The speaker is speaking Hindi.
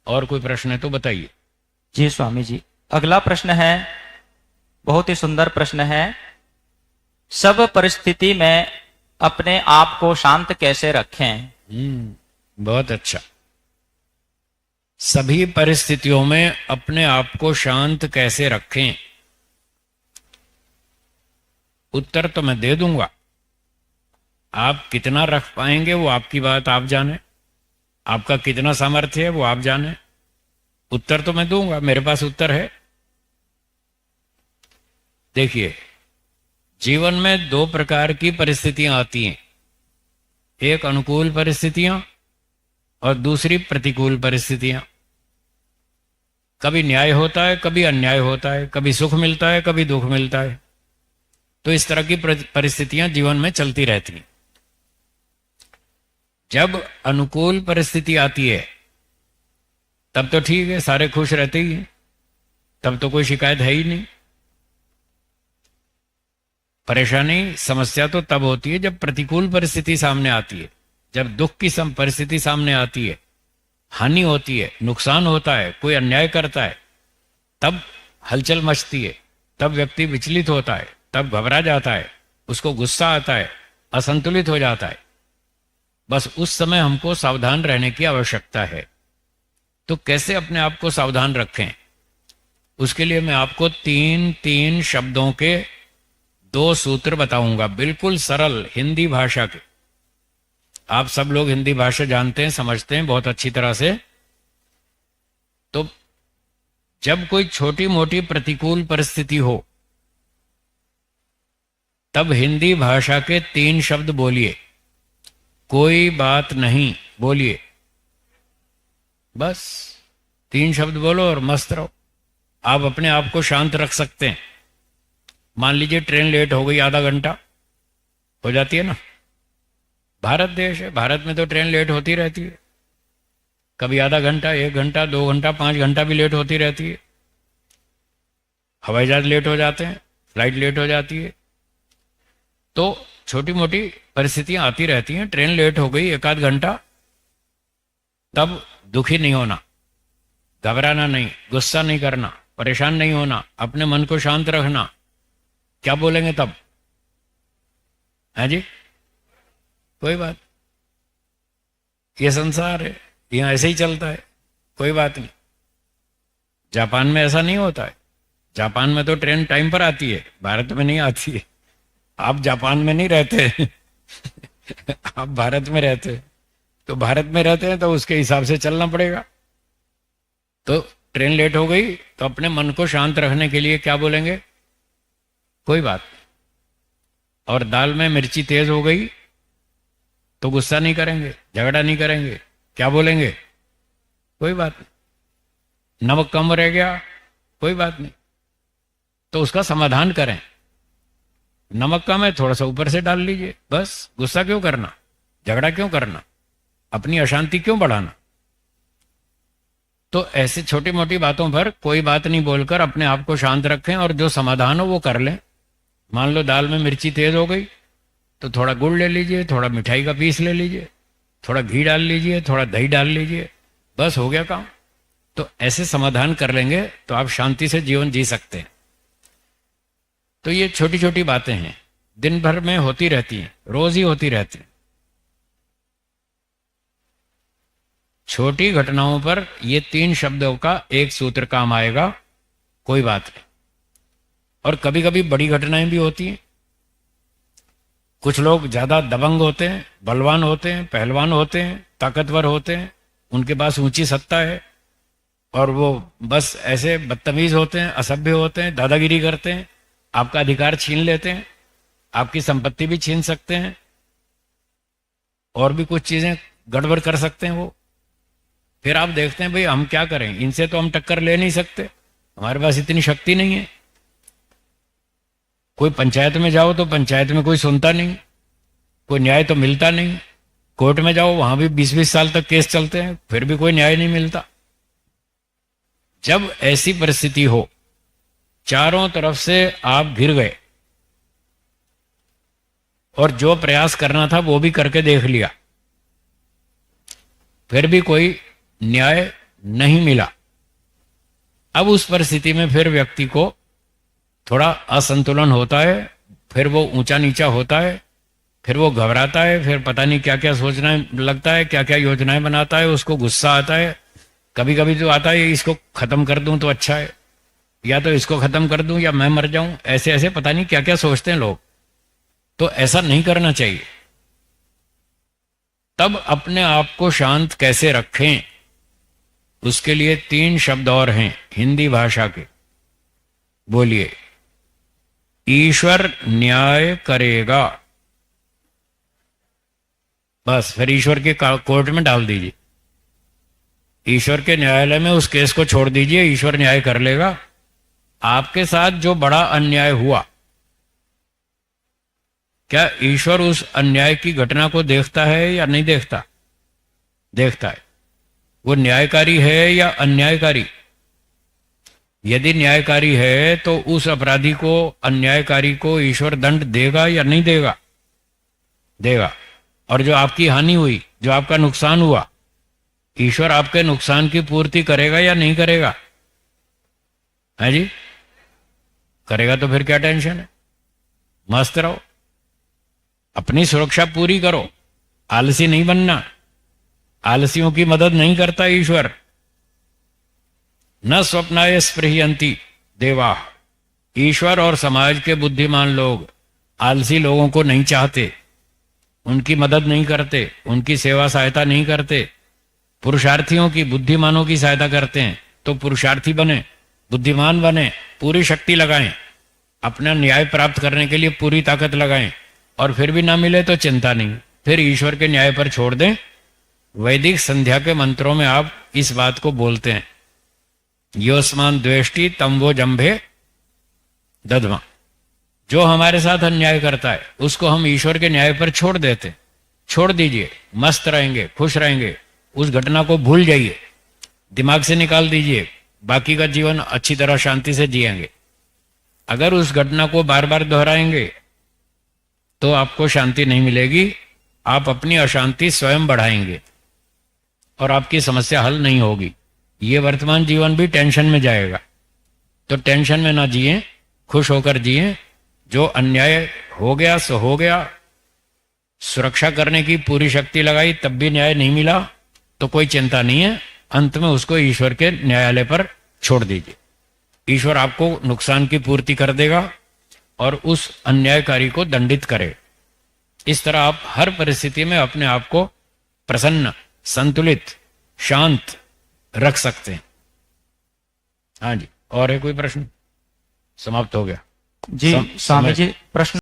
और कोई प्रश्न है तो बताइए। जी स्वामी जी, अगला प्रश्न है, बहुत ही सुंदर प्रश्न है। सब परिस्थिति में अपने आप को शांत कैसे रखें? बहुत अच्छा। सभी परिस्थितियों में अपने आप को शांत कैसे रखें, उत्तर तो मैं दे दूंगा। आप कितना रख पाएंगे वो आपकी बात, आप जाने। आपका कितना सामर्थ्य है वो आप जाने। उत्तर तो मैं दूंगा, मेरे पास उत्तर है। देखिए, जीवन में दो प्रकार की परिस्थितियां आती हैं, एक अनुकूल परिस्थितियां और दूसरी प्रतिकूल परिस्थितियां। कभी न्याय होता है, कभी अन्याय होता है, कभी सुख मिलता है, कभी दुख मिलता है। तो इस तरह की परिस्थितियां जीवन में चलती रहती हैं। जब अनुकूल परिस्थिति आती है तब तो ठीक है, सारे खुश रहते ही हैं, तब तो कोई शिकायत है ही नहीं। परेशानी, समस्या तो तब होती है जब प्रतिकूल परिस्थिति सामने आती है, जब दुख की परिस्थिति सामने आती है, हानि होती है, नुकसान होता है, कोई अन्याय करता है, तब हलचल मचती है, तब व्यक्ति विचलित होता है, तब घबरा जाता है, उसको गुस्सा आता है, असंतुलित हो जाता है। बस उस समय हमको सावधान रहने की आवश्यकता है। तो कैसे अपने आप को सावधान रखें, उसके लिए मैं आपको तीन तीन शब्दों के दो सूत्र बताऊंगा, बिल्कुल सरल हिंदी भाषा के। आप सब लोग हिंदी भाषा जानते हैं, समझते हैं बहुत अच्छी तरह से। तो जब कोई छोटी मोटी प्रतिकूल परिस्थिति हो तब हिंदी भाषा के तीन शब्द बोलिए। कोई बात नहीं बोलिए, बस तीन शब्द बोलो और मस्त रहो। आप अपने आप को शांत रख सकते हैं। मान लीजिए ट्रेन लेट हो गई, आधा घंटा हो जाती है ना, भारत देश है, भारत में तो ट्रेन लेट होती रहती है। कभी आधा घंटा, एक घंटा, 2 घंटा, 5 घंटा भी लेट होती रहती है। हवाई जहाज लेट हो जाते हैं, फ्लाइट लेट हो जाती है। तो छोटी मोटी परिस्थितियां आती रहती हैं। ट्रेन लेट हो गई एक आध घंटा, तब दुखी नहीं होना, घबराना नहीं, गुस्सा नहीं करना, परेशान नहीं होना, अपने मन को शांत रखना। क्या बोलेंगे तब? है जी, कोई बात, ये संसार है, यहाँ ऐसे ही चलता है, कोई बात नहीं। जापान में ऐसा नहीं होता है। जापान में तो ट्रेन टाइम पर आती है, भारत में नहीं आती है। आप जापान में नहीं रहते आप भारत में रहते हैं। तो भारत में रहते हैं तो उसके हिसाब से चलना पड़ेगा। तो ट्रेन लेट हो गई तो अपने मन को शांत रखने के लिए क्या बोलेंगे? कोई बात। और दाल में मिर्ची तेज हो गई तो गुस्सा नहीं करेंगे, झगड़ा नहीं करेंगे, क्या बोलेंगे? कोई बात नहीं। नमक कम रह गया, कोई बात नहीं, तो उसका समाधान करें। नमक कम है, थोड़ा सा ऊपर से डाल लीजिए, बस। गुस्सा क्यों करना, झगड़ा क्यों करना, अपनी अशांति क्यों बढ़ाना? तो ऐसे छोटी मोटी बातों पर कोई बात नहीं बोलकर अपने आप को शांत रखें और जो समाधान हो वो कर लें। मान लो दाल में मिर्ची तेज हो गई तो थोड़ा गुड़ ले लीजिए, थोड़ा मिठाई का पीस ले लीजिए, थोड़ा घी डाल लीजिए, थोड़ा दही डाल लीजिए, बस हो गया काम। तो ऐसे समाधान कर लेंगे तो आप शांति से जीवन जी सकते हैं। तो ये छोटी छोटी बातें हैं, दिन भर में होती रहती हैं, रोज ही होती रहती हैं। छोटी घटनाओं पर ये तीन शब्दों का एक सूत्र काम आएगा, कोई बात नहीं। और कभी कभी बड़ी घटनाएं भी होती हैं। कुछ लोग ज्यादा दबंग होते हैं, बलवान होते हैं, पहलवान होते हैं, ताकतवर होते हैं, उनके पास ऊंची सत्ता है और वो बस ऐसे बदतमीज होते हैं, असभ्य होते हैं, दादागिरी करते हैं, आपका अधिकार छीन लेते हैं, आपकी संपत्ति भी छीन सकते हैं और भी कुछ चीजें गड़बड़ कर सकते हैं वो। फिर आप देखते हैं भाई हम क्या करें, इनसे तो हम टक्कर ले नहीं सकते, हमारे पास इतनी शक्ति नहीं है। कोई पंचायत में जाओ तो पंचायत में कोई सुनता नहीं, कोई न्याय तो मिलता नहीं। कोर्ट में जाओ वहां भी 20-20 साल तक केस चलते हैं, फिर भी कोई न्याय नहीं मिलता। जब ऐसी परिस्थिति हो, चारों तरफ से आप घिर गए और जो प्रयास करना था वो भी करके देख लिया, फिर भी कोई न्याय नहीं मिला। अब उस परिस्थिति में फिर व्यक्ति को थोड़ा असंतुलन होता है, फिर वो ऊंचा नीचा होता है, फिर वो घबराता है, फिर पता नहीं क्या क्या सोचना लगता है, क्या क्या योजनाएं बनाता है, उसको गुस्सा आता है। कभी कभी तो आता है इसको खत्म कर दूं तो अच्छा है, या तो इसको खत्म कर दूं या मैं मर जाऊं, ऐसे ऐसे पता नहीं क्या क्या सोचते हैं लोग। तो ऐसा नहीं करना चाहिए। तब अपने आप को शांत कैसे रखें, उसके लिए 3 शब्द और हैं हिंदी भाषा के। बोलिए, ईश्वर न्याय करेगा। बस फिर ईश्वर के कोर्ट में डाल दीजिए, ईश्वर के न्यायालय में उस केस को छोड़ दीजिए, ईश्वर न्याय कर लेगा। आपके साथ जो बड़ा अन्याय हुआ, क्या ईश्वर उस अन्याय की घटना को देखता है या नहीं देखता? देखता है। वो न्यायकारी है या अन्यायकारी? यदि न्यायकारी है तो उस अपराधी को, अन्यायकारी को ईश्वर दंड देगा या नहीं देगा? देगा। और जो आपकी हानि हुई, जो आपका नुकसान हुआ, ईश्वर आपके नुकसान की पूर्ति करेगा या नहीं करेगा? है जी? करेगा। तो फिर क्या टेंशन है? मस्त रहो, अपनी सुरक्षा पूरी करो, आलसी नहीं बनना। आलसियों की मदद नहीं करता ईश्वर। न स्वप्नाय स्पृहयन्ति देवा। ईश्वर और समाज के बुद्धिमान लोग आलसी लोगों को नहीं चाहते, उनकी मदद नहीं करते, उनकी सेवा सहायता नहीं करते। पुरुषार्थियों की, बुद्धिमानों की सहायता करते हैं। तो पुरुषार्थी बने, बुद्धिमान बने, पूरी शक्ति लगाएं, अपना न्याय प्राप्त करने के लिए पूरी ताकत लगाएं। और फिर भी ना मिले तो चिंता नहीं, फिर ईश्वर के न्याय पर छोड़ दें। वैदिक संध्या के मंत्रों में आप इस बात को बोलते हैं, योस्मान द्वेष्टि तम वो जंभे दधमा। जो हमारे साथ अन्याय करता है उसको हम ईश्वर के न्याय पर छोड़ देते। छोड़ दीजिए, मस्त रहेंगे, खुश रहेंगे, उस घटना को भूल जाइए, दिमाग से निकाल दीजिए, बाकी का जीवन अच्छी तरह शांति से जिएंगे। अगर उस घटना को बार बार दोहराएंगे तो आपको शांति नहीं मिलेगी, आप अपनी अशांति स्वयं बढ़ाएंगे और आपकी समस्या हल नहीं होगी। ये वर्तमान जीवन भी टेंशन में जाएगा। तो टेंशन में ना जिए, खुश होकर जिए। जो अन्याय हो गया सो हो गया, सुरक्षा करने की पूरी शक्ति लगाई तब भी न्याय नहीं मिला तो कोई चिंता नहीं है, अंत में उसको ईश्वर के न्यायालय पर छोड़ दीजिए। ईश्वर आपको नुकसान की पूर्ति कर देगा और उस अन्यायकारी को दंडित करे। इस तरह आप हर परिस्थिति में अपने आप को प्रसन्न, संतुलित, शांत रख सकते हैं। हाँ जी, और है कोई प्रश्न? समाप्त हो गया जी स्वामी जी, प्रश्न